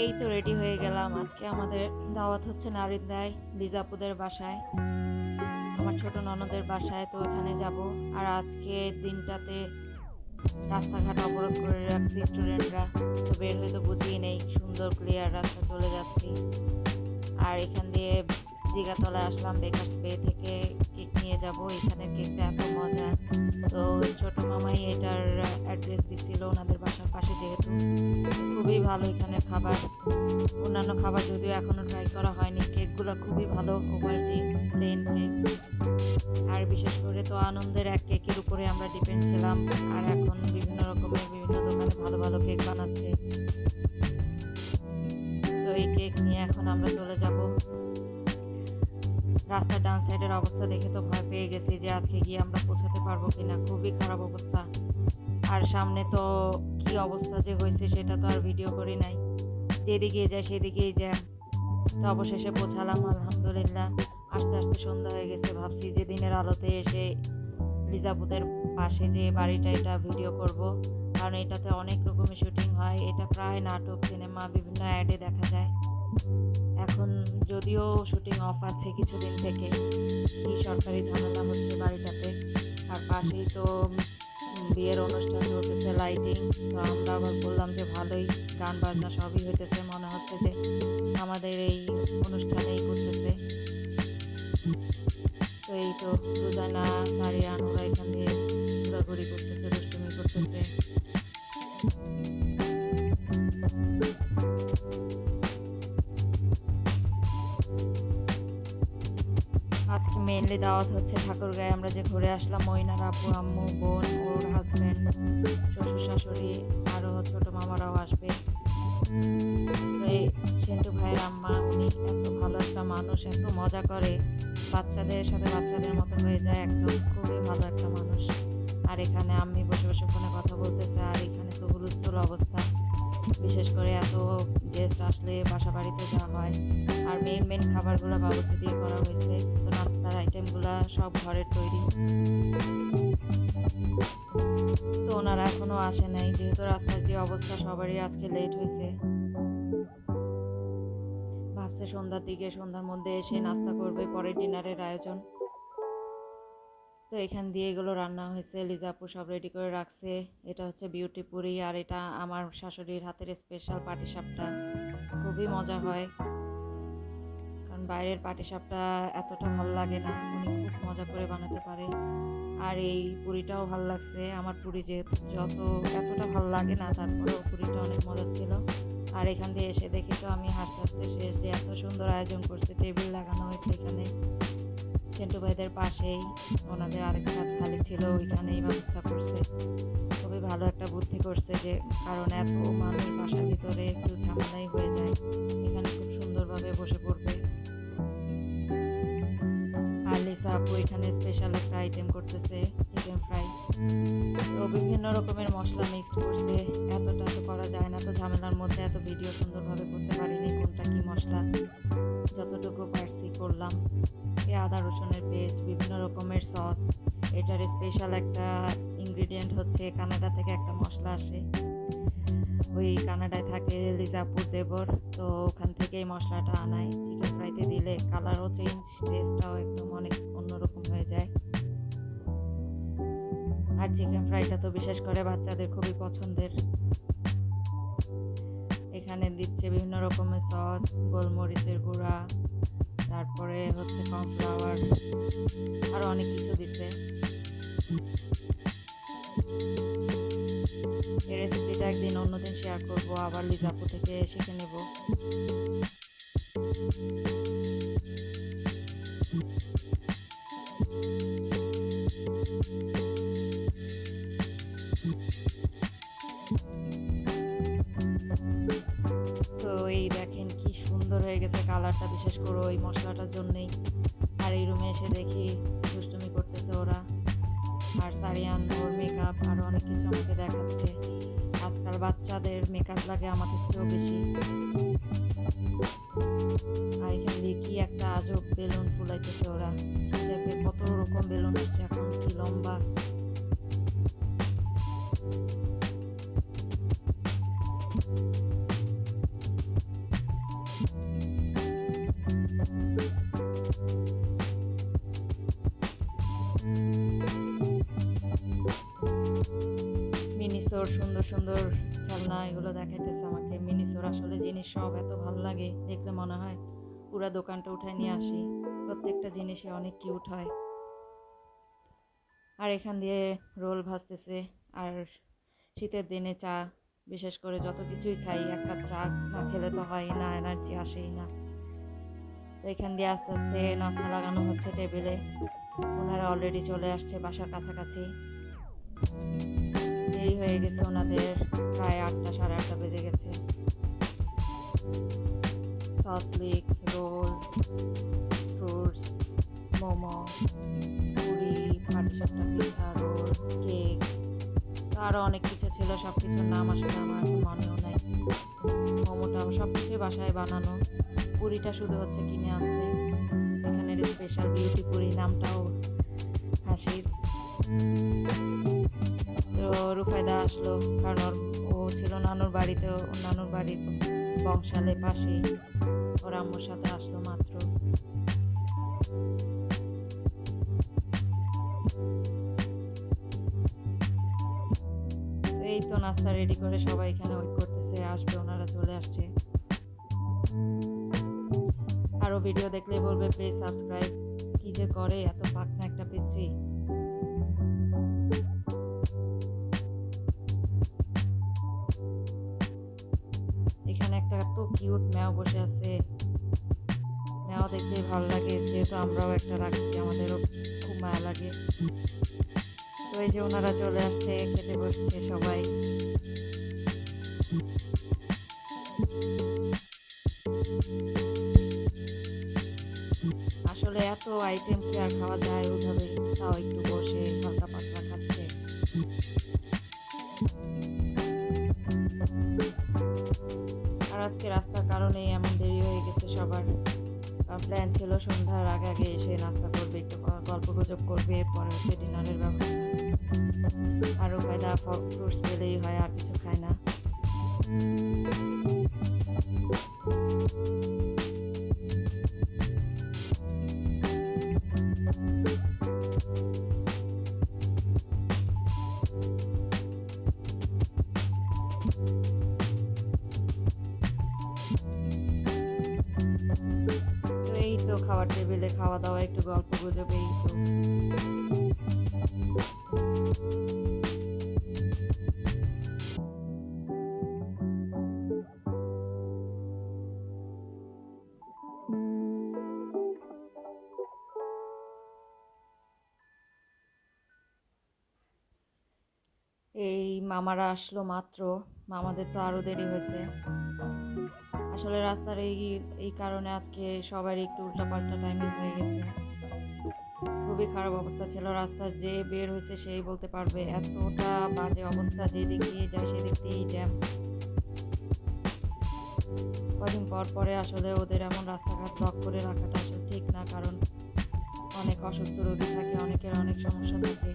এই তো রেডি হয়ে গেলাম। আজকে আমাদের দাওয়াত হচ্ছে নারিন্দায় লিজাপুদের বাসায়। আমার ছোট ননদের বাসায়, তো ওখানে যাব। আর আজকে দিনটাতে রাস্তাঘাট অবরোধ করে রাখছি স্টুডেন্টরা। তো বের হয়ে তো বুঝিয়ে নেই, সুন্দর ক্লিয়ার রাস্তা চলে যাচ্ছি। আর এখান দিয়ে জিগাতলায় আসলাম, বেকার্স বে থেকে কেক নিয়ে যাব। এখানের কেকটা এত মজা। তো ছোট মামাই এটার অ্যাড্রেস দিছিল ওনাদের বাসার পাশে, যেহেতু খুবই ভালো এখানের খাবার। অন্যান্য খাবার যদিও এখনও ট্রাই করা হয়নি, কেকগুলো খুবই ভালো, ওভালটি প্লেন কেক। আর বিশেষ করে তো আনন্দের এক কেকের উপরে আমরা ডিপেন্ড ছিলাম। আর এখন বিভিন্ন রকমের বিভিন্ন দোকানে ভালো ভালো কেক বানাচ্ছে। তো এই কেক নিয়ে এখন আমরা চলে যাব। রাস্তার ডান সাইডের অবস্থা দেখে তো ভয় পেয়ে গেছি যে আজকে গিয়ে আমরা পৌঁছাতে পারবো কিনা, খুবই খারাপ অবস্থা। আর সামনে তো কি অবস্থা যে হয়েছে সেটা তো আর ভিডিও করি নাই, যেদিকে যায় সেদিকেই জ্যাম। তো অবশেষে পৌঁছালাম আলহামদুলিল্লাহ। আস্তে আস্তে সন্ধ্যা হয়ে গেছে, ভাবছি যে দিনের আলোতে এসে লিজাপুদের পাশে যে বাড়িটা, এটা ভিডিও করব, কারণ এটাতে অনেক রকমের শুটিং হয়। এটা প্রায় নাটক, সিনেমা, বিভিন্ন অ্যাডে দেখা যায়। এখন যদিও শুটিং অফ আছে কিছুদিন থেকে, কি সরকারি ঝামেলা হচ্ছে বাড়িটাতে। আর পাশেই তো বিয়ের অনুষ্ঠান চলতেছে, লাইটিং। তো আমরা আবার বললাম যে ভালোই, গান বাজনা সবই হইতেছে, মনে হচ্ছে যে আমাদের এই অনুষ্ঠানেই করতেছে। তো এই তো রোজানা, সারিয়ান ওরা এখান দিয়ে ঘোরাঘুরি করতেছে, দুষ্টুমি করতেছে। আজকে মেইনলি দাওয়াত হচ্ছে ঠাকুরগাঁয়ে। আমরা যে ঘুরে আসলাম, মইনার আপু, আম্মু, বোন, ওর হাজব্যান্ড, শ্বশুর শাশুড়ি, আরও ছোট মামারাও আসবে। তো এই সেন্টু ভাইয়ের আম্মা, উনি এত ভালো একটা মানুষ, এত মজা করে, বাচ্চাদের সাথে বাচ্চাদের মতো হয়ে যায় একদম, খুবই ভালো একটা মানুষ। আর এখানে আমি বসে বসে ফোনে কথা বলতেছে, আর এখানে তো হুলস্থুল অবস্থা। বিশেষ করে এত গেস্ট আসলে বাসা বাড়িতে যা হয়। আর মেইন মেইন খাবারগুলো বাবুর্চি দিয়ে করা হয়েছে, তো নাস্তার আইটেমগুলো সব ঘরের তৈরি। তো ওনারা এখনো আসে নাই, যেহেতু রাস্তার যে অবস্থা, সবারই আজকে লেট হয়েছে। ভাবছে সন্ধ্যার দিকে, সন্ধ্যার মধ্যে এসে নাস্তা করবে, পরে ডিনারের আয়োজন। তো এখান দিয়ে এগুলো রান্না হয়েছে, লিজাপু সব রেডি করে রাখছে। এটা হচ্ছে বিউটি পুরি, আর এটা আমার শাশুড়ির হাতের স্পেশাল পাটিসাপটা, খুবই মজা হয়। কারণ বাইরের পাটিসাপটা এতটা ভালো লাগে না, উনি খুব মজা করে বানাতে পারে। আর এই পুরিটাও ভালো লাগছে আমার, পুরি যেহেতু যত এতটা ভালো লাগে না, তারপরেও পুরিটা অনেক মজা ছিল। আর এখান দিয়ে এসে দেখি তো আমি হাসতে হাসতে শেষ, যে এত সুন্দর আয়োজন করছে, টেবিল লাগানো হয়েছে এখানে সেন্টু ভাইদের পাশেই। ওনাদের আরেক ছাদ খালি ছিল, ওইখানেই ব্যবস্থা করছে। খুবই ভালো একটা বুদ্ধি করছে, যে কারণ এত মানুষ বাসার ভিতরে একটু ঝামেলাই হয়ে যায়, এখানে খুব সুন্দরভাবে বসে পড়বে। আর লিসা আপু এখানে স্পেশাল একটা আইটেম করতেছে, চিকেন ফ্রাই। তো বিভিন্ন রকমের মশলা মিক্সড করছে, এতটা তো করা যায় না, তো ঝামেলার মধ্যে এত ভিডিও সুন্দরভাবে করতে পারিনি কোনটা কি মশলা, যতটুকু পারছি করলাম। এই আদা রসুনের পেস্ট, বিভিন্ন রকমের সস। এটার স্পেশাল একটা ইনগ্রিডিয়েন্ট হচ্ছে কানাডা থেকে একটা মশলা আসে, ওই কানাডায় থাকে লিজাপুর দেবর, তো ওখান থেকে এই মশলাটা আনায়। চিকেন ফ্রাইতে দিলে কালারও চেঞ্জ, টেস্টটাও একদম অনেক অন্যরকম হয়ে যায়। আর চিকেন ফ্রাইটা তো বিশেষ করে বাচ্চাদের খুবই পছন্দের। এখানে দিচ্ছে বিভিন্ন রকমের সস, গোলমরিচের গুঁড়া, তারপরে হচ্ছে কর্নফ্লাওয়ার, আরও অনেক কিছু দিছে। এই রেসিপিটা একদিন অন্যদিন শেয়ার করবো, আবার লিজাপু থেকে শিখে নেব। তো এই দেখেন কি সুন্দর হয়ে গেছে কালারটা, বিশেষ করে ওই মশলাটার জন্যেই। আর এই রুমে এসে দেখি দুষ্টুমি করতেছে ওরা। আর সারিয়ান ওর মেকআপ আরও অনেক কিছু আমাকে দেখাচ্ছে। আজকাল বাচ্চাদের মেকআপ লাগে আমাদের চেয়েও বেশি। আর এখান দিয়ে কি একটা আজব বেলুন ফুলাইতেছে ওরা, কত রকম বেলুন আসছে এখন, কি লম্বা। মিনিসোর সুন্দর সুন্দর খেলনা এগুলো দেখাইতেছে আমাকে। মিনিসোর আসলে জিনিস সব এত ভালো লাগে, দেখলে মনে হয় পুরা দোকানটা উঠায় নিয়ে আসি। প্রত্যেকটা জিনিসই অনেক কিউট হয়। আর এখান দিয়ে রোল ভাজতেছে। আর শীতের দিনে চা, বিশেষ করে যত কিছুই খাই, এক কাপ চা না খেলে তো হয় না, এনার্জি আসেই না। তো এখান দিয়ে আস্তে আস্তে নাস্তা লাগানো হচ্ছে টেবিলে। ওনারা অলরেডি চলে আসছে বাসার কাছাকাছি। দেরি হয়ে গেছে ওনাদের, প্রায় 8টা, সাড়ে 8টা বেজে গেছে। সস লিক, রোল, ফ্রুটস, মোমো, পুরি, পাটিসাপটা পিঠা, রোল, কেক, আরও অনেক কিছু ছিল। সব কিছুর নাম আসলে আমার এখন মনেও নাই। মোমোটাও সব কিছুই বাসায় বানানো। পুরিটা শুধু হচ্ছে কিনে আনছে। এখানের স্পেশাল বিউটি পুরি, নামটাও হাসির। তো রুফায়দা আসলো, কারণ ও ছিল নানুর বাড়িতে, ও নানুর বাড়ির বংশালে পাশেই। ওর আম্মুর সাথে আসলো মাত্র। তো এই তো নাস্তা রেডি করে সবাই এখানে ওয়েট করতেছে, আসবে, ওনারা চলে আসছে। আরও ভিডিও দেখলেই বলবে প্লিজ সাবস্ক্রাইব। কি যে করে, এত পাকনা একটা পিচ্ছি। এখানে একটা এত কিউট ম্যাও বসে আছে। ম্যাও দেখলেই ভালো লাগে, যেহেতু আমরাও একটা রাখছি, আমাদেরও খুব মায়া লাগে। তো এই যে ওনারা চলে আসছে, খেতে বসছে সবাই। আসলে এত আইটেম কি আর খাওয়া যায় ওইভাবে, তাও একটু বসে হালকা পাতলা খাচ্ছে। আর আজকে রাস্তার কারণেই এমন দেরি হয়ে গেছে সবার। প্ল্যান ছিল সন্ধ্যার আগে আগে এসে নাস্তা করবে, একটু গল্প গুজব করবে, এরপরে হচ্ছে ডিনারের ব্যবস্থা। আর রুফায়দা ফ্রুটস পেলেই হয়, আর কিছু খায় না। তো এই তো খাওয়ার টেবিলে খাওয়া দাওয়া, একটু গল্প গুজব, এই তো। এই মামারা আসলো মাত্র। মামাদের তো আরো দেরি হয়েছে। আসলে রাস্তার এই কারণে আজকে সবার একটু উল্টাপাল্টা টাইমিং হয়ে গেছে। খুবই খারাপ অবস্থা ছিল রাস্তার, যে বের হয়েছে সেই বলতে পারবে, এতটা বাজে অবস্থা, যেদিক দিয়ে যায় সেদিক দিয়েই জ্যাম। কদিন পর পরে আসলে ওদের এমন রাস্তাঘাট ব্লক করে রাখাটা আসলে ঠিক না, কারণ অনেক অসুস্থ রোগী থাকে, অনেকের অনেক সমস্যা থাকে।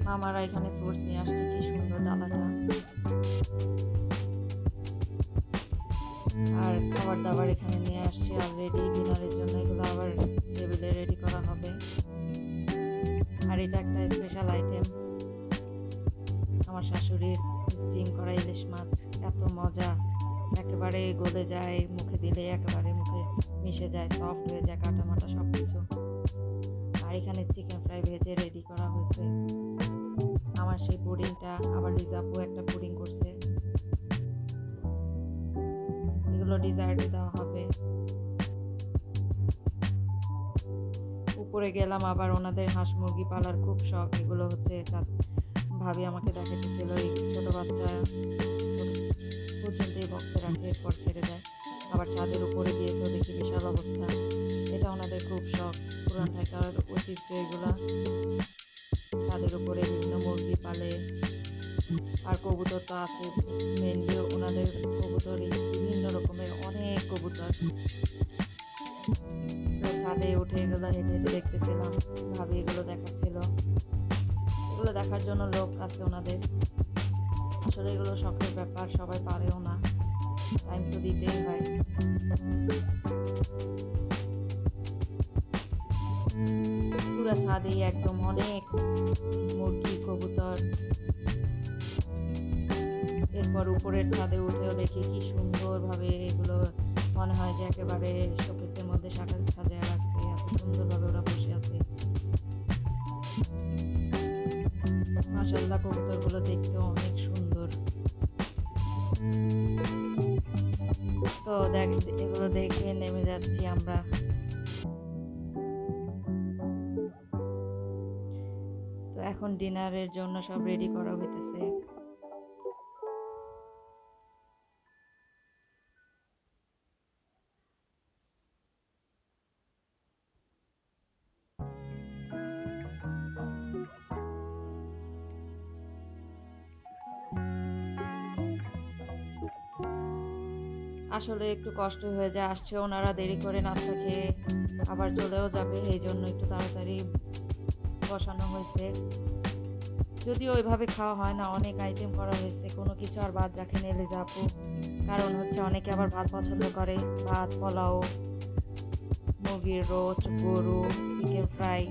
মামারা এখানে ফ্রুটস নিয়ে আসছে, কি সুন্দর ডালাটা। আর খাবার দাবার এখানে নিয়ে আসছে অলরেডি ডিনারের জন্য, এগুলো আবার টেবিলে রেডি করা হবে। আর এটা একটা স্পেশাল আইটেম, আমার শাশুড়ির স্টিম করা ইলিশ মাছ। এত মজা, একেবারে গলে যায়, মুখে দিলে একেবারে মুখে মিশে যায়, সফট হয়ে যায়, কাটা মাটা সব কিছু। আর এখানে চিকেন ফ্রাই ভেজে রেডি করা হয়েছে। আমার সেই পুডিংটা, আবার লিজাপু একটা পুডিং করছে, এগুলো ডিজার্টে দেওয়া হবে। উপরে গেলাম, আবার ওনাদের হাঁস মুরগি পালার খুব শখ। এগুলো হচ্ছে ভাবি আমাকে দেখাতেছিল, এই ছোট বাচ্চা পর্যন্ত এই বক্সে রাখে, এরপর ছেড়ে দেয়। আবার ছাদের উপরে দিয়ে তো দেখি বিশাল অবস্থা। এটা ওনাদের খুব শখ, পুরান ঢাকার ঐতিহ্য এগুলা। ছাদের উপরে বিভিন্ন মুরগি পালে, আর কবুতর তো আছে। মেনলি ওনাদের কবুতরই, বিভিন্ন রকমের অনেক কবুতর। তো ছাদে উঠে এগুলো হেঁটে হেঁটে দেখতেছিলাম, ভাবি এগুলো দেখাচ্ছিল। এগুলো দেখার জন্য লোক আছে ওনাদের। আসলে এগুলো শখের ব্যাপার, সবাই পারেও না, টাইম তো দিতেই হয়। পুরা ছাদেই একদম অনেক মুরগি, কবুতর। এরপর উপরের ছাদে উঠেও দেখি কি সুন্দরভাবে এগুলো মনে হয় যে একেবারে শোকেসের মধ্যে সাজায় রাখছে, এত সুন্দরভাবে ওরা বসে আছে। মাশাআল্লাহ, কবুতরগুলো দেখতে অনেক সুন্দর। তো এগুলো দেখে নেমে যাচ্ছি আমরা। তো এখন ডিনারের জন্য সব রেডি করা হইতেছে। আসলে একটু কষ্ট হয়ে যায়, আসছে ওনারা দেরি করে নাস্তা খেয়ে আবার চলেও যাবে, এই জন্য একটু তাড়াতাড়ি বসানো হয়েছে। যদিও ওইভাবে খাওয়া হয় না, অনেক আইটেম করা হয়েছে, কোনো কিছু আর বাদ রাখেনি লিজা আপু। কারণ হচ্ছে অনেকে আবার ভাত পছন্দ করে, ভাত, পোলাও, মুরগির রোস্ট, গরু, চিকেন ফ্রাই,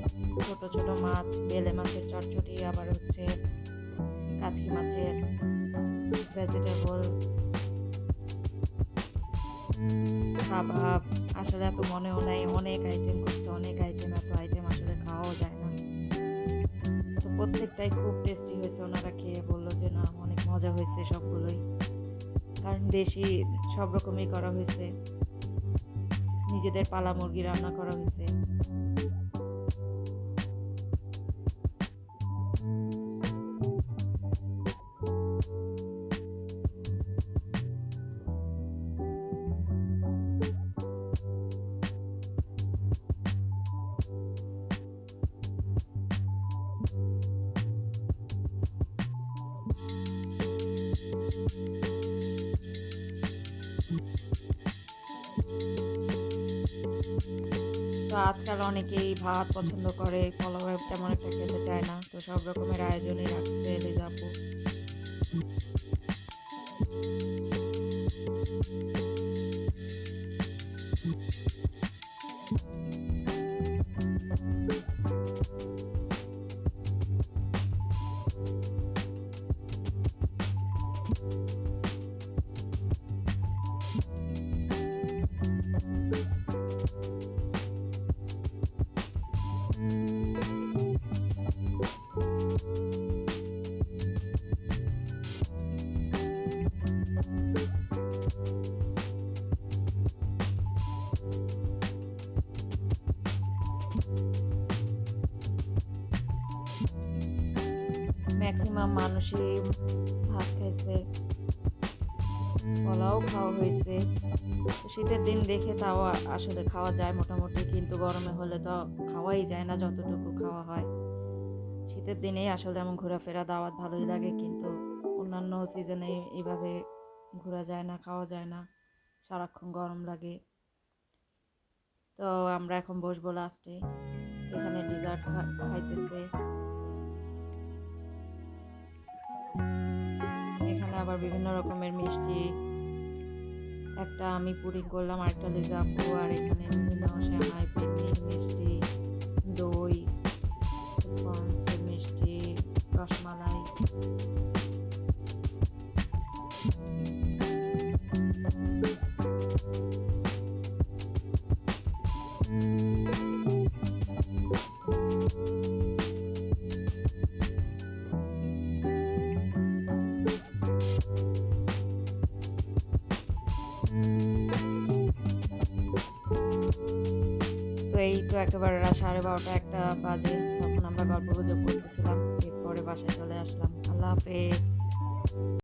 ছোট ছোট মাছ, বেলে মাছের চটচটি, আবার হচ্ছে কাচকি মাছের ভেজিটেবল কাবাব। আসলে এত মনেও নাই, অনেক আইটেম করছে, অনেক আইটেম, এত আইটেম আসলে খাওয়াও যায় না। তো প্রত্যেকটাই খুব টেস্টি হয়েছে, ওনারা খেয়ে বললো যে না অনেক মজা হয়েছে সবগুলোই। কারণ দেশি সব রকমই করা হয়েছে, নিজেদের পালা মুরগি রান্না করা হয়েছে। তো আজকাল অনেকেই ভাত পছন্দ করে, পোলাও তেমন একটা খেতে চায় না, তো সব রকমের আয়োজনই রাখছে লিজা আপু। ম্যাক্সিমাম মানুষই ভাত খাইছে, পোলাও খাওয়া হয়েছে। তো শীতের দিন দেখে তাও আসলে খাওয়া যায় মোটামুটি, কিন্তু গরমে হলে তো খাওয়াই যায় না যতটুকু খাওয়া হয়। শীতের দিনেই আসলে এমন ঘোরাফেরা দাওয়াত ভালোই লাগে, কিন্তু অন্যান্য সিজনে এইভাবে ঘোরা যায় না, খাওয়া যায় না, সারাক্ষণ গরম লাগে। তো আমরা এখন বসবো লাস্টে, এখানে ডিজার্ট খাইতেছে। এখানে আবার বিভিন্ন রকমের মিষ্টি, একটা আমি পুডিং করলাম, আরেকটা লিজা আপু, আর এখানে বিভিন্ন সেমাই, ফিরনি, মিষ্টি, দই, স্পঞ্জের মিষ্টি, রসমালাই। তো এই তো একেবারে রাত 12:30 একটা বাজে, তখন আমরা গল্প গুজব করতেছিলাম, এরপরে বাসায় চলে আসলাম। আল্লাহ হাফেজ।